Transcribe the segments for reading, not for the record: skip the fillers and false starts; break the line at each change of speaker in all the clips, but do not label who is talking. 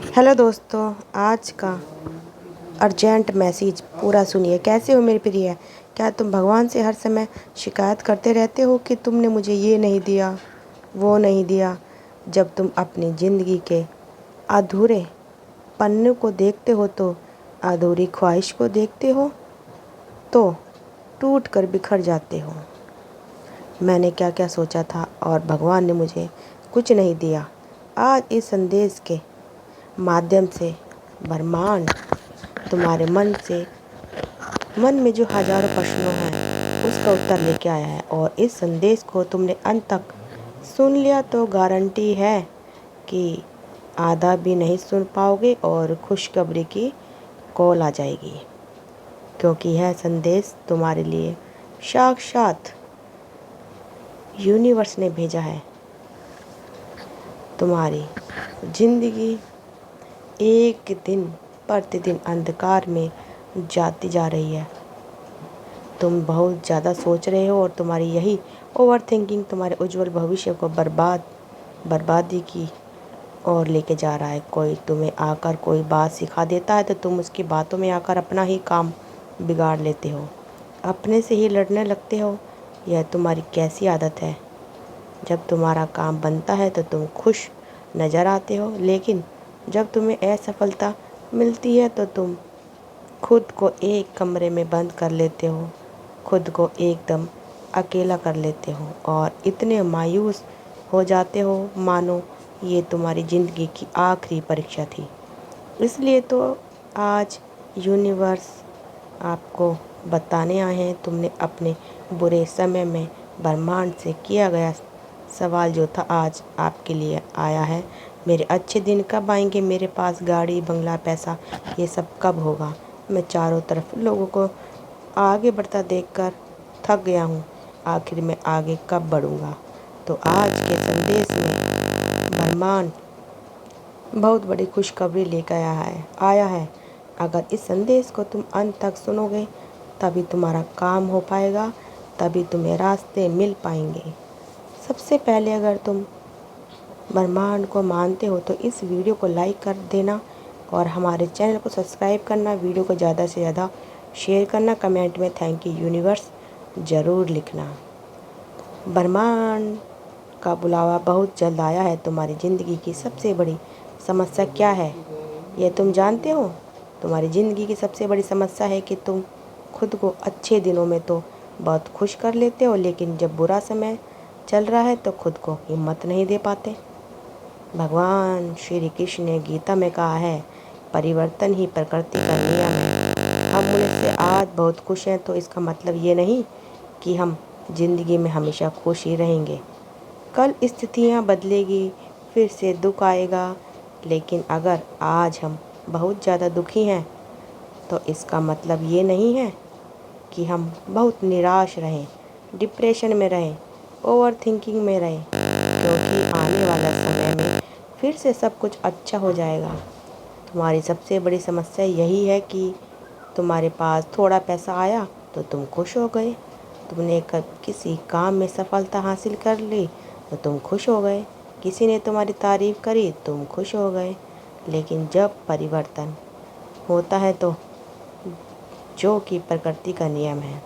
Hello दोस्तों, आज का अर्जेंट मैसेज पूरा सुनिए। कैसे हो मेरे प्रिय? क्या तुम भगवान से हर समय शिकायत करते रहते हो कि तुमने मुझे ये नहीं दिया, वो नहीं दिया? जब तुम अपनी ज़िंदगी के अधूरे पन्ने को देखते हो तो अधूरी ख्वाहिश को देखते हो तो टूट कर बिखर जाते हो। मैंने क्या क्या सोचा था और भगवान ने मुझे कुछ नहीं दिया। आज इस संदेश के माध्यम से ब्रह्मांड तुम्हारे मन में जो हजारों प्रश्नों हैं उसका उत्तर लेके आया है। और इस संदेश को तुमने अंत तक सुन लिया तो गारंटी है कि आधा भी नहीं सुन पाओगे और खुशखबरी की कॉल आ जाएगी, क्योंकि यह संदेश तुम्हारे लिए साक्षात यूनिवर्स ने भेजा है। तुम्हारी जिंदगी एक दिन प्रतिदिन अंधकार में जाती जा रही है। तुम बहुत ज़्यादा सोच रहे हो और तुम्हारी यही ओवर थिंकिंग तुम्हारे उज्जवल भविष्य को बर्बादी की ओर लेके जा रहा है। कोई तुम्हें आकर कोई बात सिखा देता है तो तुम उसकी बातों में आकर अपना ही काम बिगाड़ लेते हो, अपने से ही लड़ने लगते हो। यह तुम्हारी कैसी आदत है? जब तुम्हारा काम बनता है तो तुम खुश नज़र आते हो, लेकिन जब तुम्हें असफलता मिलती है तो तुम खुद को एक कमरे में बंद कर लेते हो, खुद को एकदम अकेला कर लेते हो और इतने मायूस हो जाते हो मानो ये तुम्हारी ज़िंदगी की आखिरी परीक्षा थी। इसलिए तो आज यूनिवर्स आपको बताने आए हैं। तुमने अपने बुरे समय में ब्रह्मांड से किया गया सवाल जो था आज आपके लिए आया है। मेरे अच्छे दिन कब आएंगे? मेरे पास गाड़ी बंगला पैसा ये सब कब होगा? मैं चारों तरफ लोगों को आगे बढ़ता देखकर थक गया हूँ। आखिर मैं आगे कब बढ़ूँगा? तो आज के संदेश में ब्रह्मांड बहुत बड़ी खुशखबरी लेकर आया है। अगर इस संदेश को तुम अंत तक सुनोगे तभी तुम्हारा काम हो पाएगा, तभी तुम्हें रास्ते मिल पाएंगे। सबसे पहले अगर तुम ब्रह्मांड को मानते हो तो इस वीडियो को लाइक कर देना और हमारे चैनल को सब्सक्राइब करना, वीडियो को ज़्यादा से ज़्यादा शेयर करना, कमेंट में थैंक यू यूनिवर्स ज़रूर लिखना। ब्रह्मांड का बुलावा बहुत जल्द आया है। तुम्हारी ज़िंदगी की सबसे बड़ी समस्या क्या है ये तुम जानते हो? तुम्हारी ज़िंदगी की सबसे बड़ी समस्या है कि तुम खुद को अच्छे दिनों में तो बहुत खुश कर लेते हो, लेकिन जब बुरा समय चल रहा है तो खुद को हिम्मत नहीं दे पाते। भगवान श्री कृष्ण ने गीता में कहा है, परिवर्तन ही प्रकृति का नियम है। हम उनसे आज बहुत खुश हैं तो इसका मतलब ये नहीं कि हम जिंदगी में हमेशा खुश ही रहेंगे। कल स्थितियाँ बदलेगी, फिर से दुख आएगा। लेकिन अगर आज हम बहुत ज़्यादा दुखी हैं तो इसका मतलब ये नहीं है कि हम बहुत निराश रहें, डिप्रेशन में रहें, ओवर थिंकिंग में रहें, क्योंकि आने वाला समय में फिर से सब कुछ अच्छा हो जाएगा। तुम्हारी सबसे बड़ी समस्या यही है कि तुम्हारे पास थोड़ा पैसा आया तो तुम खुश हो गए, तुमने किसी काम में सफलता हासिल कर ली तो तुम खुश हो गए, किसी ने तुम्हारी तारीफ़ करी तुम खुश हो गए। लेकिन जब परिवर्तन होता है तो जो कि प्रकृति का नियम है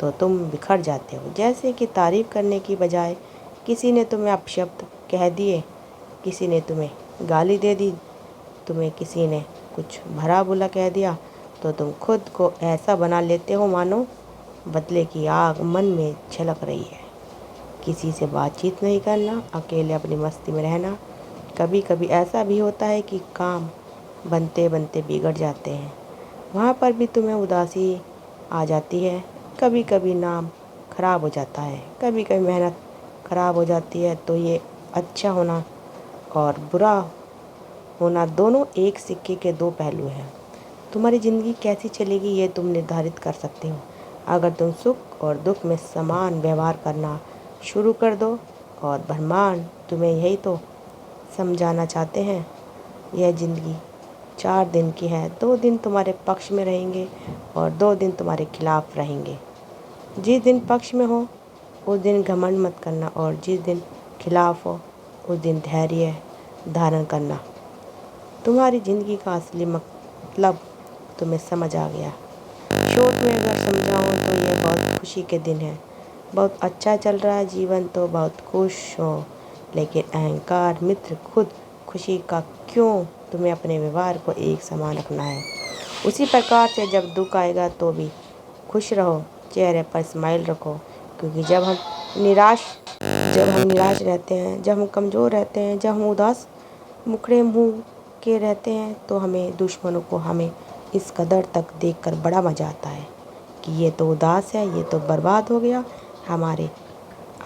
तो तुम बिखर जाते हो। जैसे कि तारीफ़ करने की बजाय किसी ने तुम्हें अपशब्द कह दिए, किसी ने तुम्हें गाली दे दी, तुम्हें किसी ने कुछ भला बुरा कह दिया तो तुम खुद को ऐसा बना लेते हो मानो बदले की आग मन में झलक रही है। किसी से बातचीत नहीं करना, अकेले अपनी मस्ती में रहना। कभी कभी ऐसा भी होता है कि काम बनते बनते बिगड़ जाते हैं, वहाँ पर भी तुम्हें उदासी आ जाती है। कभी कभी नाम खराब हो जाता है, कभी कभी मेहनत खराब हो जाती है। तो ये अच्छा होना और बुरा होना दोनों एक सिक्के के दो पहलू हैं। तुम्हारी ज़िंदगी कैसी चलेगी ये तुम निर्धारित कर सकते हो अगर तुम सुख और दुख में समान व्यवहार करना शुरू कर दो। और ब्रह्मांड तुम्हें यही तो समझाना चाहते हैं। यह ज़िंदगी 4 दिन की है, 2 दिन तुम्हारे पक्ष में रहेंगे और 2 दिन तुम्हारे खिलाफ रहेंगे। जिस दिन पक्ष में हो उस दिन घमंड मत करना और जिस दिन खिलाफ हो उस दिन धैर्य धारण करना। तुम्हारी ज़िंदगी का असली मतलब तुम्हें समझ आ गया। शॉर्ट में अगर समझाऊँ तो ये बहुत खुशी के दिन है। बहुत अच्छा चल रहा है जीवन तो बहुत खुश हो, लेकिन अहंकार मित्र खुद खुशी का क्यों तुम्हें अपने व्यवहार को एक समान रखना है। उसी प्रकार से जब दुख आएगा तो भी खुश रहो, चेहरे पर स्माइल रखो, क्योंकि जब हम निराश रहते हैं, जब हम कमज़ोर रहते हैं, जब हम उदास मुखड़े मुँह के रहते हैं तो हमें दुश्मनों को हमें इस कदर तक देखकर बड़ा मज़ा आता है कि ये तो उदास है, ये तो बर्बाद हो गया। हमारे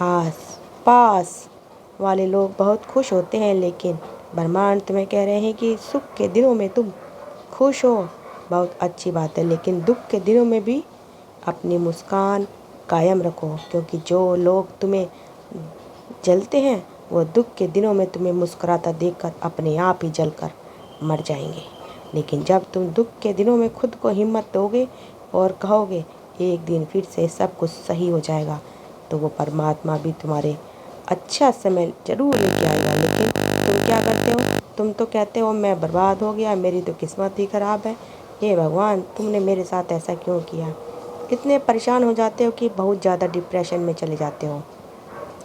आस पास वाले लोग बहुत खुश होते हैं, लेकिन ब्रह्मांड तुम्हें कह रहे हैं कि सुख के दिनों में तुम खुश हो, बहुत अच्छी बात है, लेकिन दुख के दिनों में भी अपनी मुस्कान कायम रखो, क्योंकि जो लोग तुम्हें जलते हैं वो दुख के दिनों में तुम्हें मुस्कुराता देखकर अपने आप ही जलकर मर जाएंगे। लेकिन जब तुम दुख के दिनों में खुद को हिम्मत दोगे और कहोगे एक दिन फिर से सब कुछ सही हो जाएगा, तो वो परमात्मा भी तुम्हारे अच्छा समय ज़रूर लेके आएगा। लेकिन तुम क्या करते हो? तुम तो कहते हो मैं बर्बाद हो गया, मेरी तो किस्मत ही ख़राब है, हे भगवान तुमने मेरे साथ ऐसा क्यों किया। इतने परेशान हो जाते हो कि बहुत ज़्यादा डिप्रेशन में चले जाते हो,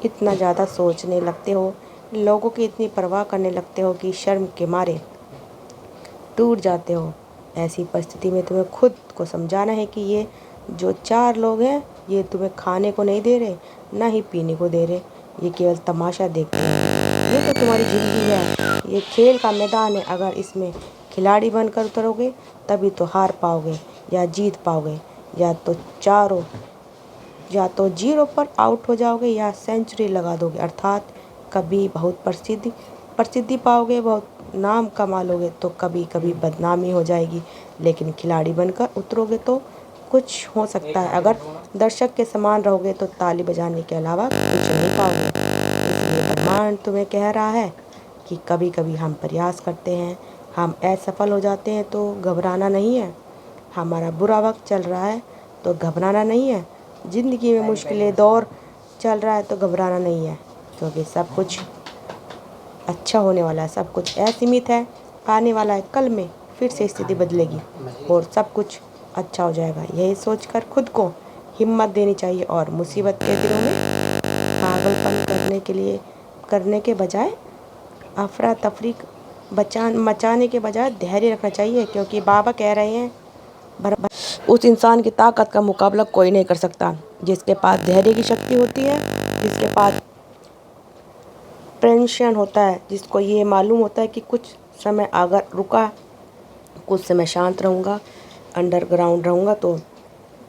इतना ज़्यादा सोचने लगते हो, लोगों की इतनी परवाह करने लगते हो कि शर्म के मारे टूट जाते हो। ऐसी परिस्थिति में तुम्हें खुद को समझाना है कि ये जो 4 लोग हैं ये तुम्हें खाने को नहीं दे रहे, ना ही पीने को दे रहे, ये केवल तमाशा देखते हैं। ये तो तुम्हारी ज़िंदगी है, ये खेल का मैदान है। अगर इसमें खिलाड़ी बनकर उतरोगे तभी तो हार पाओगे या जीत पाओगे, या तो 0 पर आउट हो जाओगे या सेंचुरी लगा दोगे, अर्थात कभी बहुत प्रसिद्धि पाओगे, बहुत नाम कमा लोगे, तो कभी कभी बदनामी हो जाएगी। लेकिन खिलाड़ी बनकर उतरोगे तो कुछ हो सकता है। अगर दर्शक के समान रहोगे तो ताली बजाने के अलावा कुछ नहीं पाओगे। इसलिए ब्रह्मांड तुम्हें कह रहा है कि कभी कभी हम प्रयास करते हैं, हम असफल हो जाते हैं तो घबराना नहीं है। हमारा बुरा वक्त चल रहा है तो घबराना नहीं है। ज़िंदगी में मुश्किलें दौर चल रहा है तो घबराना नहीं है, क्योंकि सब कुछ अच्छा होने वाला है, सब कुछ असीमित है, आने वाला है, कल में फिर से स्थिति बदलेगी और सब कुछ अच्छा हो जाएगा। यही सोचकर खुद को हिम्मत देनी चाहिए और मुसीबत के दिनों में पागलपन करने के बजाय अफरा तफरी मचाने के बजाय धैर्य रखना चाहिए, क्योंकि बाबा कह रहे हैं उस इंसान की ताकत का मुकाबला कोई नहीं कर सकता जिसके पास धैर्य की शक्ति होती है, जिसके पास पेशेंस होता है, जिसको ये मालूम होता है कि कुछ समय अगर रुका, कुछ समय शांत रहूँगा, अंडरग्राउंड रहूँगा तो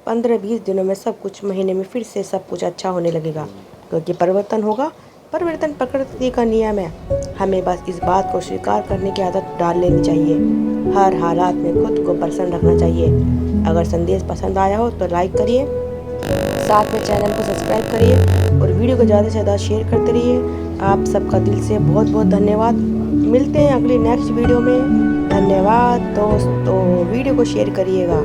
15-20 दिनों में सब कुछ, महीने में फिर से सब कुछ अच्छा होने लगेगा, क्योंकि परिवर्तन होगा। परिवर्तन प्रकृति का नियम है। हमें बस इस बात को स्वीकार करने की आदत डाल लेनी चाहिए। हर हालात में खुद को प्रसन्न रखना चाहिए। अगर संदेश पसंद आया हो तो लाइक करिए, साथ में चैनल को सब्सक्राइब करिए और वीडियो को ज़्यादा से ज़्यादा शेयर करते रहिए। आप सबका दिल से बहुत बहुत धन्यवाद। मिलते हैं अगली नेक्स्ट वीडियो में। धन्यवाद दोस्तों, वीडियो को शेयर करिएगा।